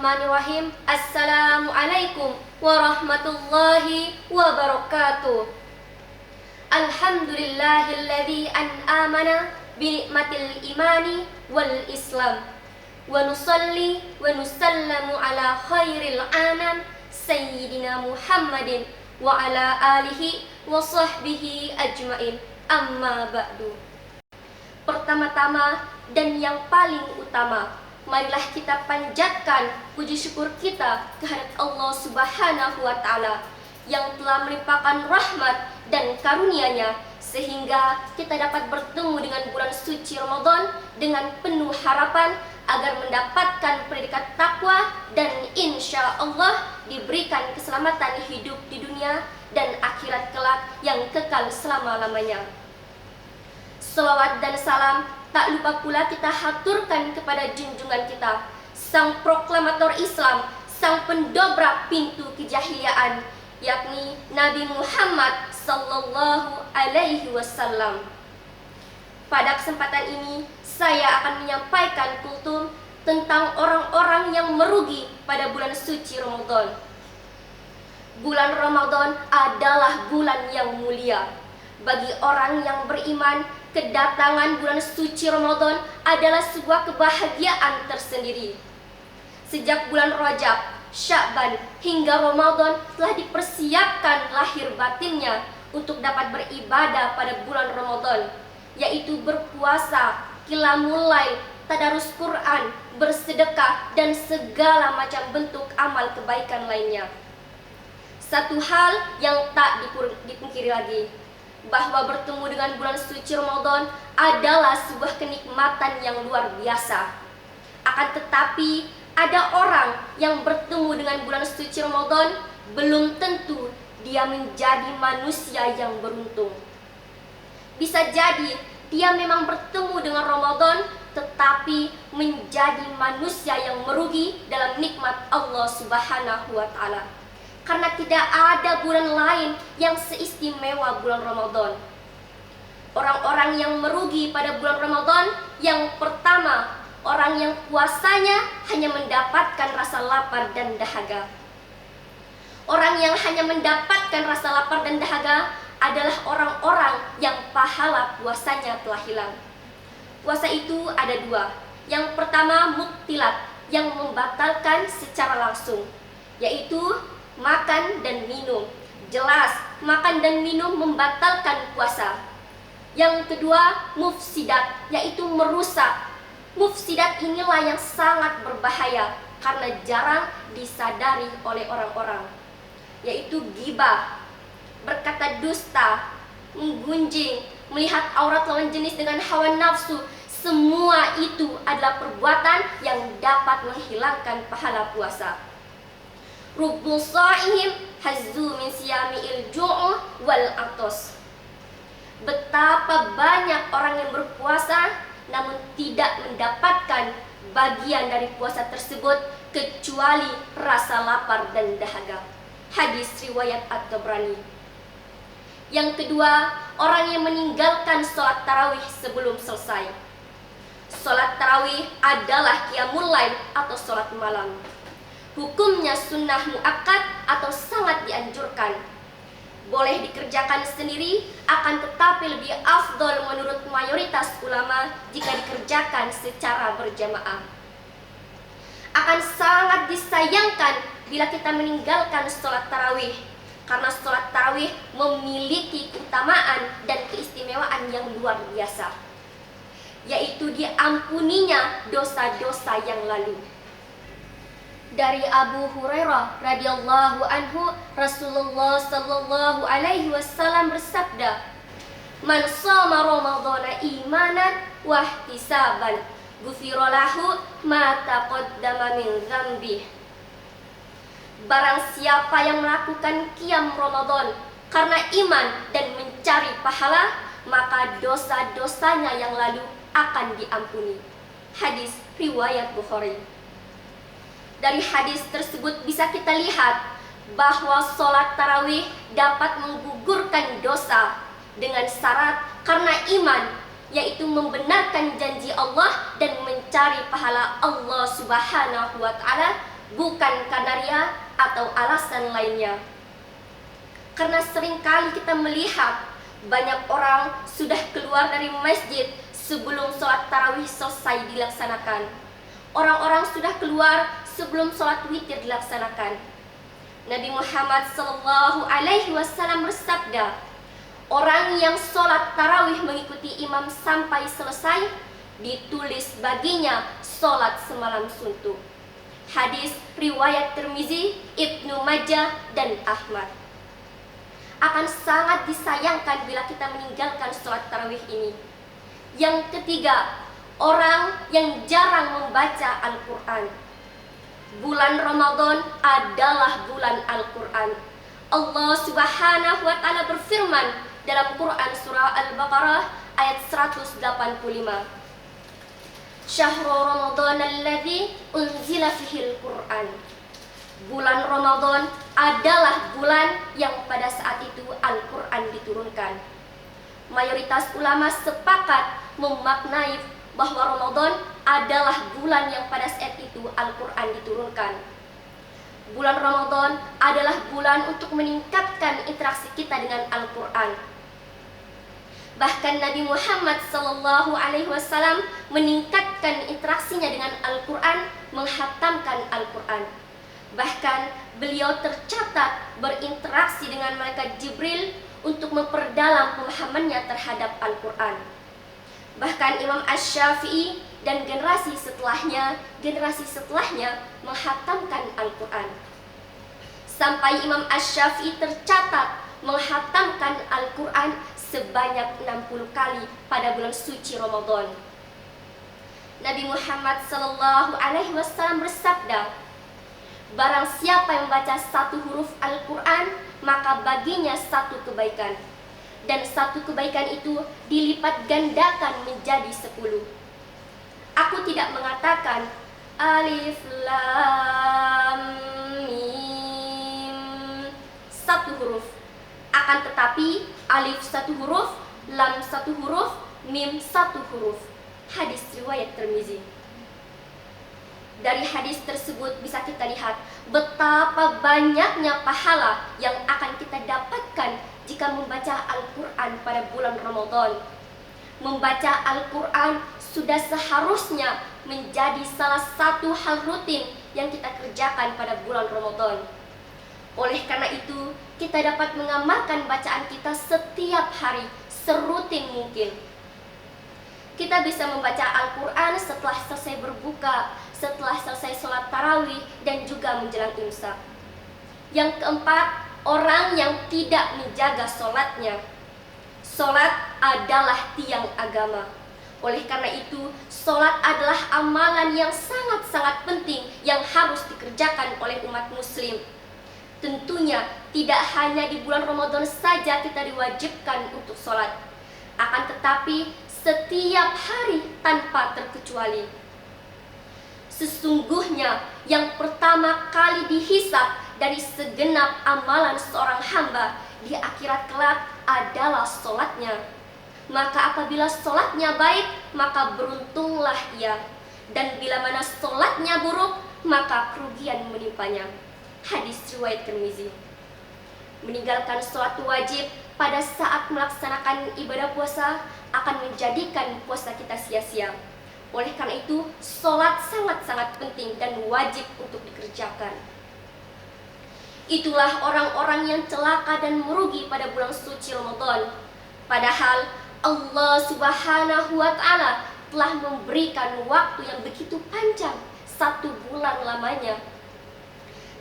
Bismillahirrahmanirrahim. Assalamualaikum warahmatullahi wabarakatuh. Alhamdulillahilladzi an'amana binikmatil imani wal islam. Wa nusalli wa nusallamu ala khairil anam sayyidina Muhammadin wa ala alihi wa sahbihi ajmain. Amma ba'du. Pertama-tama dan yang paling utama, marilah kita panjatkan puji syukur kita kehadirat Allah Subhanahu wa Ta'ala yang telah melimpahkan rahmat dan karunia-Nya sehingga kita dapat bertemu dengan bulan suci Ramadan dengan penuh harapan agar mendapatkan predikat takwa dan insya Allah diberikan keselamatan hidup di dunia dan akhirat kelak yang kekal selama-lamanya. Salawat dan salam tak lupa pula kita haturkan kepada junjungan kita, sang proklamator Islam, sang pendobrak pintu kejahiliaan, yakni Nabi Muhammad sallallahu alaihi wasallam. Pada kesempatan ini, saya akan menyampaikan kultum tentang orang-orang yang merugi pada bulan suci Ramadan. Bulan Ramadan adalah bulan yang mulia. Bagi orang yang beriman, kedatangan bulan suci Ramadan adalah sebuah kebahagiaan tersendiri. Sejak bulan Rajab, Sya'ban hingga Ramadan telah dipersiapkan lahir batinnya untuk dapat beribadah pada bulan Ramadan, yaitu berpuasa, qiyamul lail, tadarus Quran, bersedekah, dan segala macam bentuk amal kebaikan lainnya. Satu hal yang tak dipungkiri lagi, bahwa bertemu dengan bulan suci Ramadan adalah sebuah kenikmatan yang luar biasa. Akan tetapi, ada orang yang bertemu dengan bulan suci Ramadan belum tentu dia menjadi manusia yang beruntung. Bisa jadi dia memang bertemu dengan Ramadan tetapi menjadi manusia yang merugi dalam nikmat Allah Subhanahu wa Ta'ala. Karena tidak ada bulan lain yang seistimewa bulan Ramadan. Orang-orang yang merugi pada bulan Ramadan, yang pertama, orang yang puasanya hanya mendapatkan rasa lapar dan dahaga. Orang yang hanya mendapatkan rasa lapar dan dahaga adalah orang-orang yang pahala puasanya telah hilang. Puasa itu ada dua. Yang pertama muktilat, yang membatalkan secara langsung, yaitu makan dan minum. Jelas, makan dan minum membatalkan puasa. Yang kedua, mufsidat, yaitu merusak. Mufsidat inilah yang sangat berbahaya karena jarang disadari oleh orang-orang, yaitu ghibah, berkata dusta, menggunjing, melihat aurat lawan jenis dengan hawa nafsu. Semua itu adalah perbuatan yang dapat menghilangkan pahala puasa. Rubbul sha'im hazzu min siyami'il ju'u wal atos. Betapa banyak orang yang berpuasa namun tidak mendapatkan bagian dari puasa tersebut kecuali rasa lapar dan dahaga. Hadis riwayat At-Tabrani. Yang kedua, orang yang meninggalkan sholat tarawih sebelum selesai. Sholat tarawih adalah qiyamul lail atau sholat malam. Hukumnya sunnah muakkad atau sangat dianjurkan. Boleh dikerjakan sendiri, akan tetapi lebih afdol menurut mayoritas ulama jika dikerjakan secara berjamaah. Akan sangat disayangkan bila kita meninggalkan sholat tarawih, karena sholat tarawih memiliki keutamaan dan keistimewaan yang luar biasa, yaitu diampuninya dosa-dosa yang lalu. Dari Abu Hurairah radhiyallahu anhu, Rasulullah sallallahu alaihi wasallam bersabda, "Man shoma Ramadhana imanan wa ihtisaban, ghufira lahu ma taqaddama min dzambih." Barang siapa yang melakukan qiyam Ramadan karena iman dan mencari pahala, maka dosa-dosanya yang lalu akan diampuni. Hadis riwayat Bukhari. Dari hadis tersebut bisa kita lihat bahwa sholat tarawih dapat menggugurkan dosa dengan syarat karena iman, yaitu membenarkan janji Allah dan mencari pahala Allah Subhanahu wa Ta'ala, bukan karena ria atau alasan lainnya. Karena seringkali kita melihat banyak orang sudah keluar dari masjid sebelum sholat tarawih selesai dilaksanakan. Orang-orang sudah keluar sebelum sholat witir dilaksanakan. Nabi Muhammad SAW bersabda, orang yang sholat tarawih mengikuti imam sampai selesai, ditulis baginya sholat semalam suntuk. Hadis riwayat Tirmizi, Ibnu Majah, dan Ahmad. Akan sangat disayangkan bila kita meninggalkan sholat tarawih ini. Yang ketiga, orang yang jarang membaca Al-Quran. Bulan Ramadan adalah bulan Al-Quran. Allah Subhanahu wa Ta'ala berfirman dalam Quran surah Al-Baqarah ayat 185. Syahrul Ramadan alladzi unzila fihil Quran. Bulan Ramadan adalah bulan yang pada saat itu Al-Quran diturunkan. Mayoritas ulama sepakat memaknai bahwa Ramadan adalah bulan yang pada saat itu Al-Quran diturunkan. Bulan Ramadan adalah bulan untuk meningkatkan interaksi kita dengan Al-Quran. Bahkan Nabi Muhammad SAW meningkatkan interaksinya dengan Al-Quran, menghatamkan Al-Quran. Bahkan beliau tercatat berinteraksi dengan malaikat Jibril untuk memperdalam pemahamannya terhadap Al-Quran. Bahkan Imam Asy-Syafi'i dan generasi setelahnya menghatamkan Al-Quran. Sampai Imam Asy-Syafi'i tercatat menghatamkan Al-Quran sebanyak 60 kali pada bulan suci Ramadan. Nabi Muhammad SAW bersabda, barang siapa yang membaca satu huruf Al-Quran, maka baginya satu kebaikan. Dan satu kebaikan itu dilipat gandakan menjadi 10. Aku tidak mengatakan alif lam mim satu huruf. Akan tetapi alif satu huruf, lam satu huruf, mim satu huruf. Hadis riwayat Tirmizi. Dari hadis tersebut bisa kita lihat betapa banyaknya pahala yang akan kita dapatkan jika membaca Al-Quran pada bulan Ramadan. Membaca Al-Quran sudah seharusnya menjadi salah satu hal rutin yang kita kerjakan pada bulan Ramadan. Oleh karena itu, kita dapat mengamalkan bacaan kita setiap hari, serutin mungkin. Kita bisa membaca Al-Quran setelah selesai berbuka, setelah selesai sholat tarawih, dan juga menjelang imsak. Yang keempat, orang yang tidak menjaga sholatnya. Sholat adalah tiang agama. Oleh karena itu, sholat adalah amalan yang sangat-sangat penting yang harus dikerjakan oleh umat muslim. Tentunya tidak hanya di bulan Ramadan saja kita diwajibkan untuk sholat, akan tetapi setiap hari tanpa terkecuali. Sesungguhnya yang pertama kali dihisab dari segenap amalan seorang hamba di akhirat kelak adalah sholatnya. Maka apabila sholatnya baik, maka beruntunglah ia. Dan bila mana sholatnya buruk, maka kerugian menimpanya. Hadis riwayat Tirmizi. Meninggalkan sholat wajib pada saat melaksanakan ibadah puasa akan menjadikan puasa kita sia-sia. Oleh karena itu, sholat sangat-sangat penting dan wajib untuk dikerjakan. Itulah orang-orang yang celaka dan merugi pada bulan suci Ramadan. Padahal Allah Subhanahu wa Ta'ala telah memberikan waktu yang begitu panjang, 1 bulan lamanya.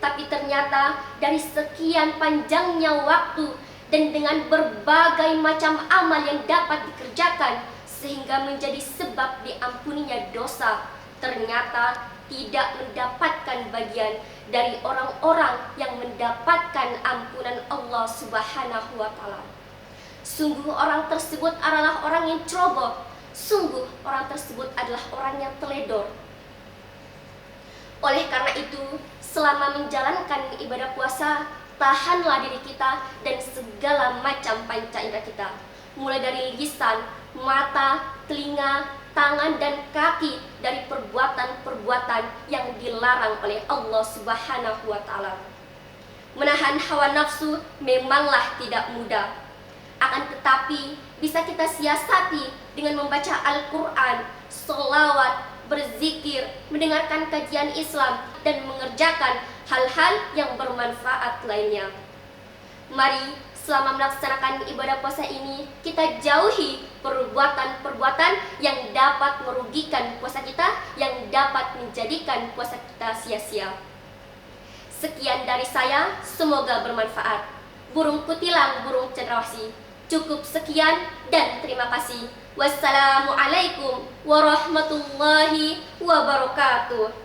Tapi ternyata dari sekian panjangnya waktu dan dengan berbagai macam amal yang dapat dikerjakan sehingga menjadi sebab diampuninya dosa, ternyata tidak mendapatkan bagian dari orang-orang yang mendapatkan ampunan Allah Subhanahu wa Ta'ala. Sungguh orang tersebut adalah orang yang ceroboh. Sungguh orang tersebut adalah orang yang teledor. Oleh karena itu, selama menjalankan ibadah puasa, tahanlah diri kita dan segala macam panca indera kita, mulai dari lisan, mata, telinga, tangan, dan kaki dari perbuatan-perbuatan yang dilarang oleh Allah Subhanahu wa Ta'ala. Menahan hawa nafsu memanglah tidak mudah. Akan tetapi bisa kita siasati dengan membaca Al-Quran, sholawat, berzikir, mendengarkan kajian Islam, dan mengerjakan hal-hal yang bermanfaat lainnya. Mari selama melaksanakan ibadah puasa ini kita jauhi perbuatan-perbuatan yang dapat merugikan puasa kita, yang dapat menjadikan puasa kita sia-sia. Sekian dari saya, semoga bermanfaat. Burung kutilang, burung cendrawasih. Cukup sekian dan terima kasih. Wassalamualaikum warahmatullahi wabarakatuh.